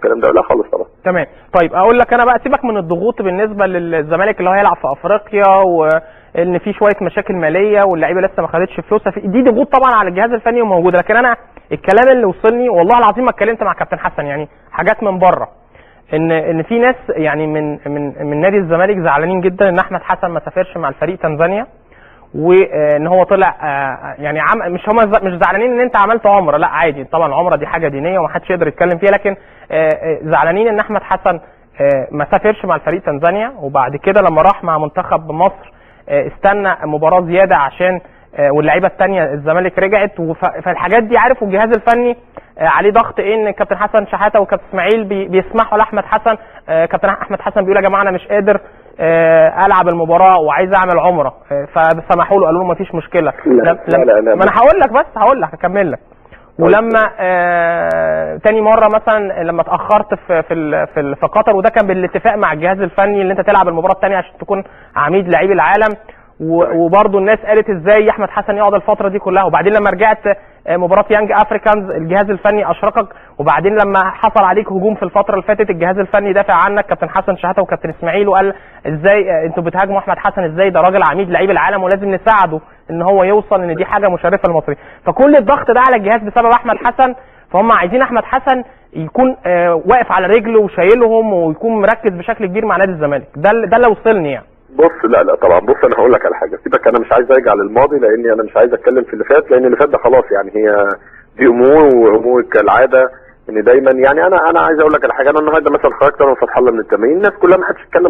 والكلام ده، لا خالص طبعا. تمام. طيب اقول لك انا بقى، سيبك من الضغوط بالنسبه للزمالك اللي هو هيلعب في افريقيا، وان في شويه مشاكل ماليه واللعيبه لسه ما خدتش فلوسها، دي ضغوط طبعا على الجهاز الفني وموجوده. لكن انا الكلام اللي وصلني والله العظيم ما اتكلمت مع كابتن حسن، يعني حاجات من بره، ان في ناس يعني من نادي الزمالك زعلانين جدا ان احمد حسن ما سافرش مع الفريق تنزانيا، وان هو طلع يعني مش زعلانين ان انت عملت عمره، لا عادي طبعا، العمره دي حاجه دينيه ومحدش يقدر يتكلم فيها، لكن زعلانين ان احمد حسن ما سافرش مع الفريق تنزانيا، وبعد كده لما راح مع منتخب مصر استنى مباراه زياده عشان واللعيبه الثانيه الزمالك رجعت. فالحاجات دي عارف، والجهاز الفني عليه ضغط ان كابتن حسن شحاته وكابتن اسماعيل بيسمحوا لاحمد حسن. كابتن احمد حسن بيقول يا جماعه انا مش قادر العب المباراه وعايز اعمل عمره، فسمحوا له، قالوا له مفيش مشكله. لا ما انا هقول لك، بس هقول لك هكمل لك. ولما تاني مره مثلا لما اتاخرت في قطر، وده كان بالاتفاق مع الجهاز الفني ان انت تلعب المباراه الثانيه عشان تكون عميد لعيب العالم، وبرضه الناس قالت ازاي احمد حسن يقعد الفتره دي كلها. وبعدين لما رجعت مباراه يانج افريكانز الجهاز الفني اشركك، وبعدين لما حصل عليك هجوم في الفتره اللي فاتت الجهاز الفني دافع عنك كابتن حسن شحاته وكابتن اسماعيل، وقال ازاي انتوا بتهاجموا احمد حسن، ازاي ده راجل عميد لعيب العالم ولازم نساعده ان هو يوصل، ان دي حاجه مشرفه للمصريين. فكل الضغط ده على الجهاز بسبب احمد حسن، فهم عايزين احمد حسن يكون واقف على رجله وشايلهم ويكون مركز بشكل كبير مع نادي الزمالك. ده اللي وصلني يعني. بص لا طبعا، بص انا هقول لك على حاجه، سيبك، انا مش عايز ارجع للماضي لاني انا مش عايز اتكلم في اللي فات، لان اللي فات ده خلاص يعني، هي دي امور كالعاده، ان دايما يعني انا عايز اقول لك على حاجه. انا النهارده مثلا خرجت انا وفتح الله من التمرين، الناس كلها ما حدش اتكلم